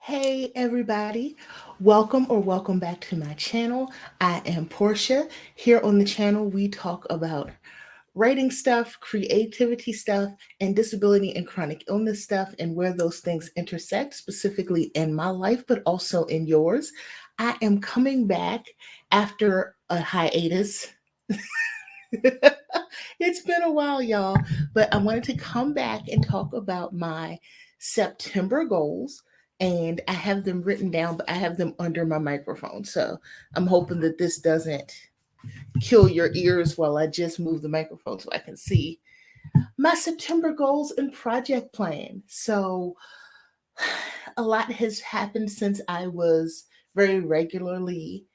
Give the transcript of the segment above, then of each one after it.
Hey everybody, welcome back to my channel. I am Portia. Here on the channel, we talk about writing stuff, creativity stuff, and disability and chronic illness stuff, and where those things intersect, specifically in my life, but also in yours. I am coming back after a hiatus. It's been a while, y'all, but I wanted to come back and talk about my September goals. And I have them written down, but I have them under my microphone. So I'm hoping that this doesn't kill your ears while I just move the microphone so I can see my September goals and project plan. So a lot has happened since I was very regularly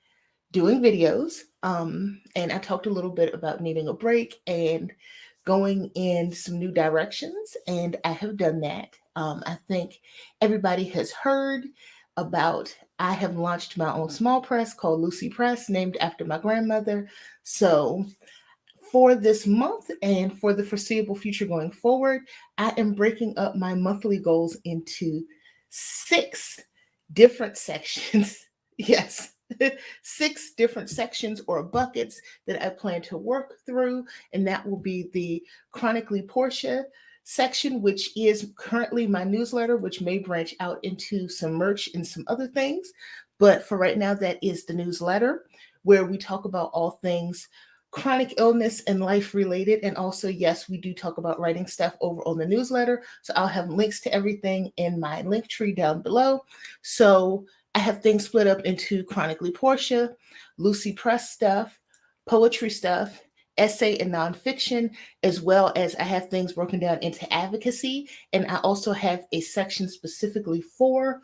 doing videos. And I talked a little bit about needing a break and going in some new directions, and I have done that. I think everybody has heard about. I have launched my own small press called Lucy Press, named after my grandmother. So for this month and for the foreseeable future going forward, I am breaking up my monthly goals into six different sections. Yes, six different sections or buckets that I plan to work through. And that will be the Chronically Porscha section, which is currently my newsletter, which may branch out into some merch and some other things. But for right now, that is the newsletter where we talk about all things chronic illness and life related. And also, yes, we do talk about writing stuff over on the newsletter. So I'll have links to everything in my link tree down below. So I have things split up into Chronically Portia, Lucy Press stuff, poetry stuff, essay and nonfiction, as well as I have things broken down into advocacy. And I also have a section specifically for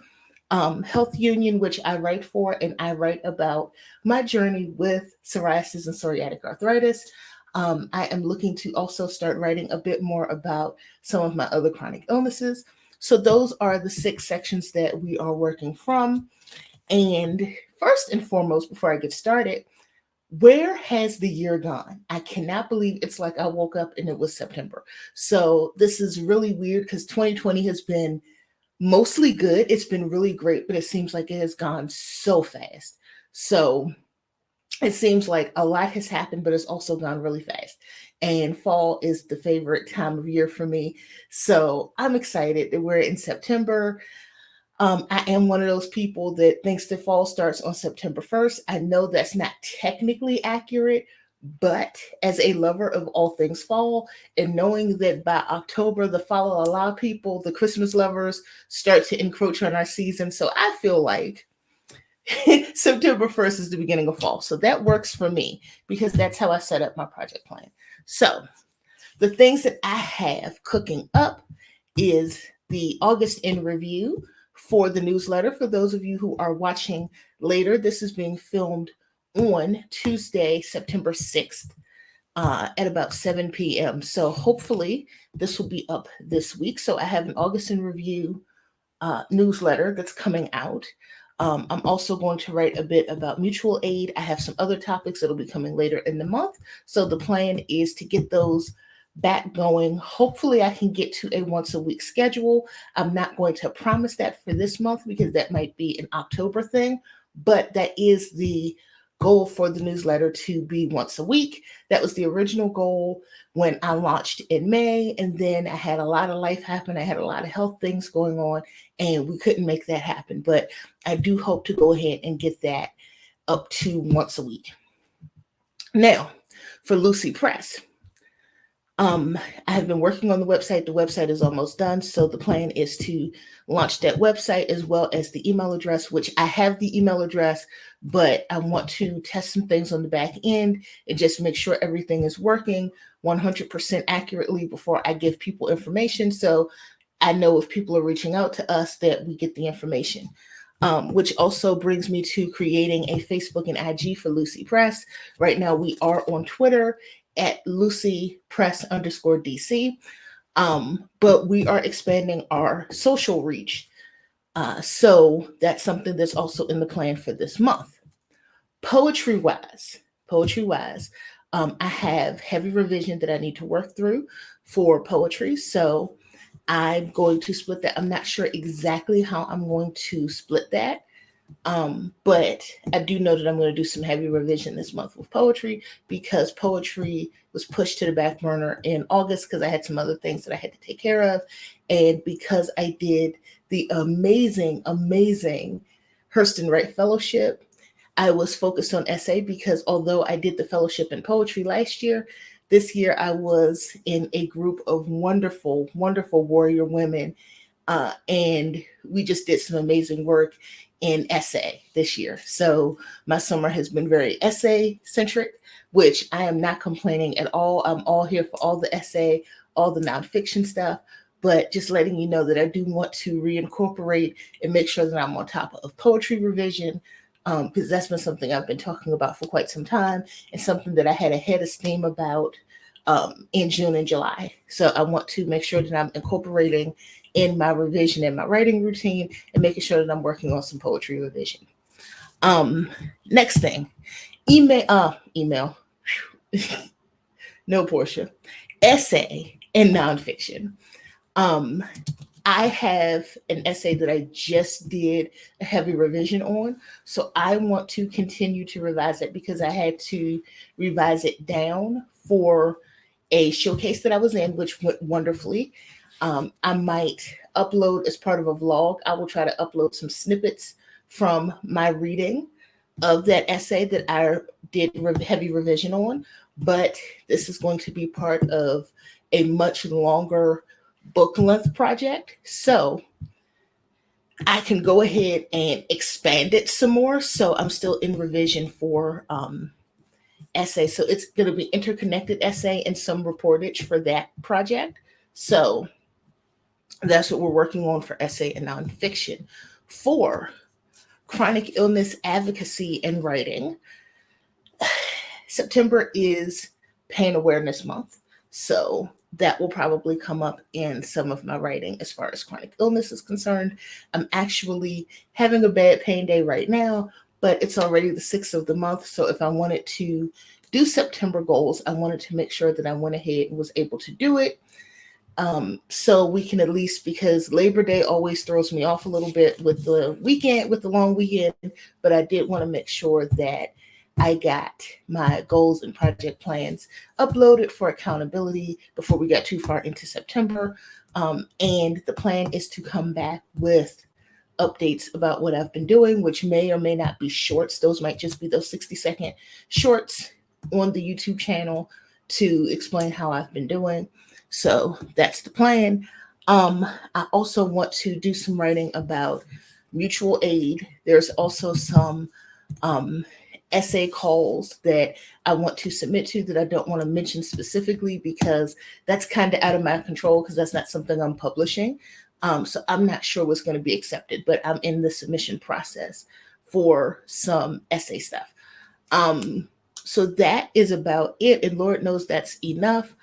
Health Union, which I write for, and I write about my journey with psoriasis and psoriatic arthritis. I am looking to also start writing a bit more about some of my other chronic illnesses. So those are the six sections that we are working from. And first and foremost, before I get started, where has the year gone? I cannot believe it's like I woke up and it was September. So this is really weird because 2020 has been mostly good. It's been really great, but it seems like it has gone so fast. So it seems like a lot has happened, but it's also gone really fast. And fall is the favorite time of year for me. So I'm excited that we're in September. I am one of those people that thinks that fall starts on September 1st. I know that's not technically accurate, but as a lover of all things fall, and knowing that by October, the fall will allow people, the Christmas lovers, start to encroach on our season. So I feel like September 1st is the beginning of fall. So that works for me because that's how I set up my project plan. So the things that I have cooking up is the August in review for the newsletter. For those of you who are watching later, this is being filmed on Tuesday, September 6th at about 7 p.m. So hopefully this will be up this week. So I have an August in review newsletter that's coming out. I'm also going to write a bit about mutual aid. I have some other topics that'll be coming later in the month. So the plan is to get those back going. Hopefully, I can get to a once a week schedule. I'm not going to promise that for this month because that might be an October thing, but that is the goal for the newsletter to be once a week. That was the original goal when I launched in May, and then I had a lot of life happen. I had a lot of health things going on, and we couldn't make that happen. But I do hope to go ahead and get that up to once a week. Now, for Lucy Press. I have been working on the website. The website is almost done. So the plan is to launch that website as well as the email address, which I have the email address, but I want to test some things on the back end and just make sure everything is working 100% accurately before I give people information. So I know if people are reaching out to us that we get the information. Which also brings me to creating a Facebook and IG for Lucy Press. Right now we are on Twitter at Lucy Press _ DC. But we are expanding our social reach. So that's something that's also in the plan for this month. Poetry wise, I have heavy revision that I need to work through for poetry. So I'm going to split that. I'm not sure exactly how I'm going to split that. But I do know that I'm going to do some heavy revision this month with poetry, because poetry was pushed to the back burner in August because I had some other things that I had to take care of. And because I did the amazing Hurston Wright Fellowship, I was focused on essay, because although I did the fellowship in poetry last year, this year I was in a group of wonderful, wonderful warrior women, and we just did some amazing work in essay this year. So my summer has been very essay centric, which I am not complaining at all. I'm all here for all the essay, all the nonfiction stuff, but just letting you know that I do want to reincorporate and make sure that I'm on top of poetry revision, because that's been something I've been talking about for quite some time, and something that I had a head of steam about in June and July. So I want to make sure that I'm incorporating in my revision and my writing routine, and making sure that I'm working on some poetry revision. Next thing, email, no Porscha, essay and nonfiction. I have an essay that I just did a heavy revision on. So I want to continue to revise it, because I had to revise it down for a showcase that I was in, which went wonderfully. I might upload as part of a vlog. I will try to upload some snippets from my reading of that essay that I did heavy revision on. But this is going to be part of a much longer book length project. So I can go ahead and expand it some more. So I'm still in revision for essay. So it's going to be interconnected essay and some reportage for that project. So that's what we're working on for essay and nonfiction. For chronic illness advocacy and writing, September is Pain Awareness Month. So that will probably come up in some of my writing as far as chronic illness is concerned. I'm actually having a bad pain day right now, but it's already the 6th of the month. So if I wanted to do September goals, I wanted to make sure that I went ahead and was able to do it. So we can at least, because Labor Day always throws me off a little bit with the weekend, with the long weekend, but I did want to make sure that I got my goals and project plans uploaded for accountability before we got too far into September. And the plan is to come back with updates about what I've been doing, which may or may not be shorts. Those might just be those 60-second shorts on the YouTube channel to explain how I've been doing. So that's the plan. I also want to do some writing about mutual aid. There's also some essay calls that I want to submit to that I don't want to mention specifically, because that's kind of out of my control, because that's not something I'm publishing. So I'm not sure what's going to be accepted, but I'm in the submission process for some essay stuff. So that is about it. And Lord knows that's enough.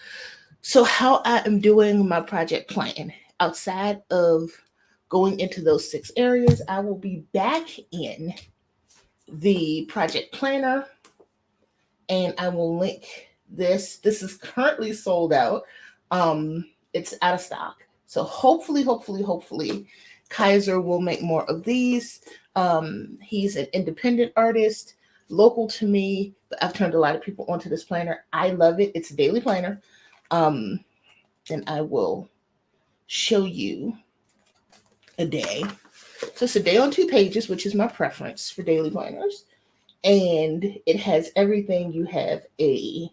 So how I am doing my project plan, outside of going into those 6 areas, I will be back in the project planner, and I will link this. This is currently sold out. It's out of stock. So hopefully, Kaiser will make more of these. He's an independent artist, local to me, but I've turned a lot of people onto this planner. I love it. It's a daily planner. And I will show you a day. So it's a day on 2 pages, which is my preference for daily planners. And it has everything. You have a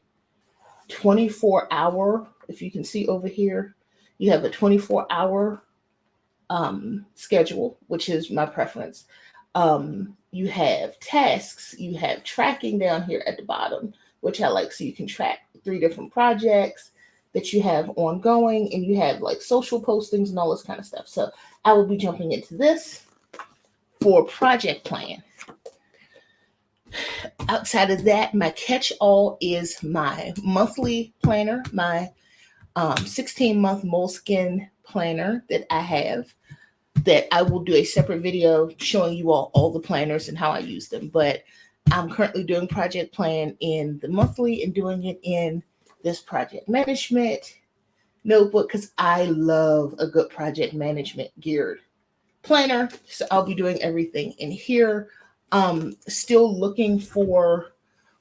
24-hour, if you can see over here, you have a 24-hour schedule, which is my preference. You have tasks, you have tracking down here at the bottom, which I like, so you can track 3 different projects that you have ongoing, and you have like social postings and all this kind of stuff. So I will be jumping into this for project plan. Outside of that, my catch-all is my monthly planner, my 16-month Moleskine planner that I have, that I will do a separate video showing you all the planners and how I use them. But I'm currently doing project plan in the monthly and doing it in this project management notebook because I love a good project management geared planner. So I'll be doing everything in here. Still looking for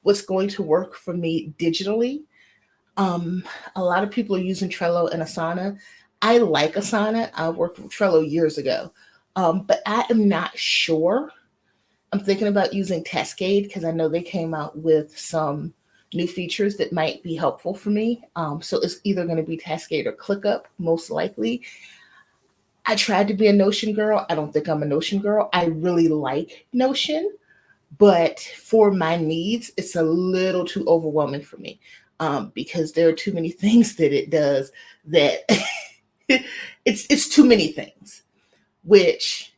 what's going to work for me digitally. Um, a lot of people are using Trello and Asana. I like Asana. I worked with Trello years ago, but I am not sure. I'm thinking about using Cascade because I know they came out with some new features that might be helpful for me. So it's either going to be Cascade or ClickUp, most likely. I tried to be a Notion girl. I don't think I'm a Notion girl. I really like Notion, but for my needs, it's a little too overwhelming for me because there are too many things that it does that it's too many things, which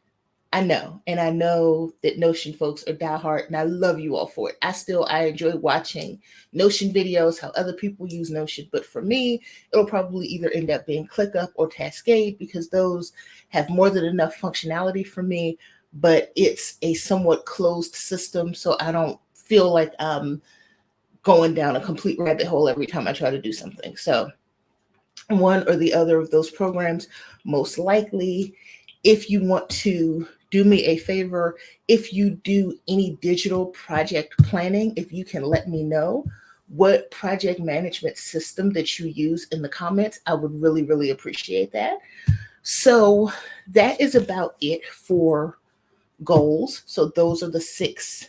I know, and I know that Notion folks are diehard, and I love you all for it. I enjoy watching Notion videos, how other people use Notion, but for me, it'll probably either end up being ClickUp or Cascade because those have more than enough functionality for me, but it's a somewhat closed system, so I don't feel like I'm going down a complete rabbit hole every time I try to do something. So one or the other of those programs, most likely. If you want to do me a favor, if you do any digital project planning, if you can let me know what project management system that you use in the comments, I would really, really appreciate that. So that is about it for goals. So those are the 6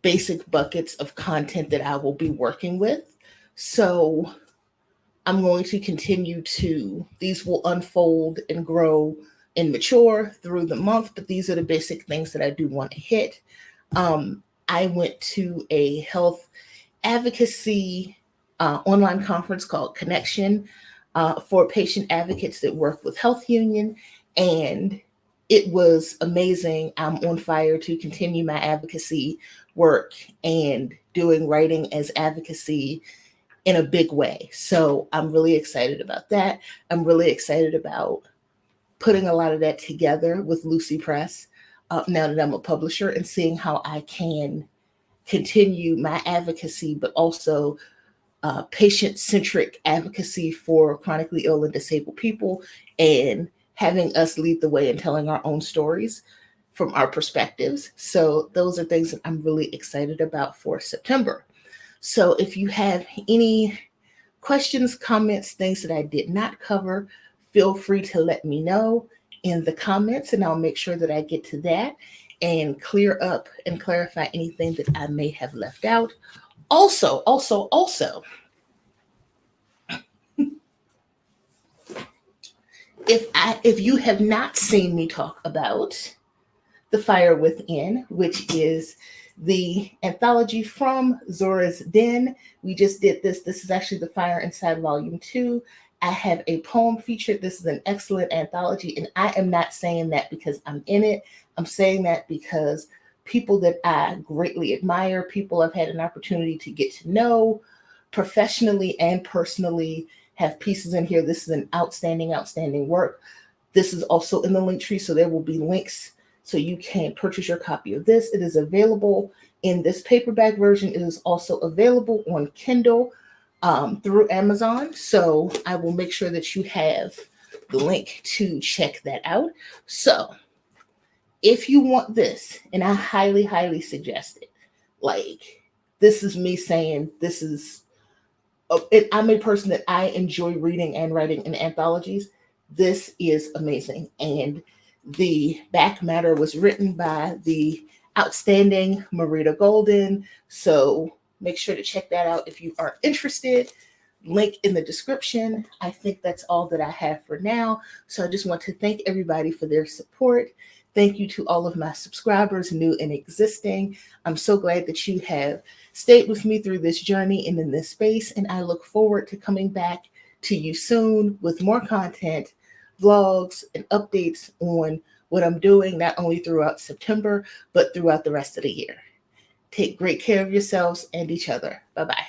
basic buckets of content that I will be working with. So I'm going to continue to, these will unfold and grow and mature through the month, but these are the basic things that I do want to hit. I went to a health advocacy online conference called Connection for patient advocates that work with Health Union, and it was amazing. I'm on fire to continue my advocacy work and doing writing as advocacy in a big way. So I'm really excited about that. I'm really excited about putting a lot of that together with Lucy Press now that I'm a publisher and seeing how I can continue my advocacy, but also patient centric advocacy for chronically ill and disabled people and having us lead the way and telling our own stories from our perspectives. So those are things that I'm really excited about for September. So if you have any questions, comments, things that I did not cover, feel free to let me know in the comments and I'll make sure that I get to that and clear up and clarify anything that I may have left out. Also, if you have not seen me talk about The Fire Within, which is the anthology from Zora's Den. We just did this. This is actually The Fire Inside Volume 2. I have a poem featured. This is an excellent anthology, and I am not saying that because I'm in it. I'm saying that because people that I greatly admire, people I've had an opportunity to get to know professionally and personally, have pieces in here. This is an outstanding, outstanding work. This is also in the link tree, so there will be links so you can purchase your copy of this. It is available in this paperback version. It is also available on Kindle through Amazon. So I will make sure that you have the link to check that out. So if you want this, and I highly, highly suggest it, like this is me saying this is, I'm a person that I enjoy reading and writing in anthologies. This is amazing. And the back matter was written by the outstanding Marita Golden. So make sure to check that out if you are interested. Link in the description. I think that's all that I have for now. So I just want to thank everybody for their support. Thank you to all of my subscribers, new and existing. I'm so glad that you have stayed with me through this journey and in this space. And I look forward to coming back to you soon with more content, vlogs, and updates on what I'm doing, not only throughout September, but throughout the rest of the year. Take great care of yourselves and each other. Bye-bye.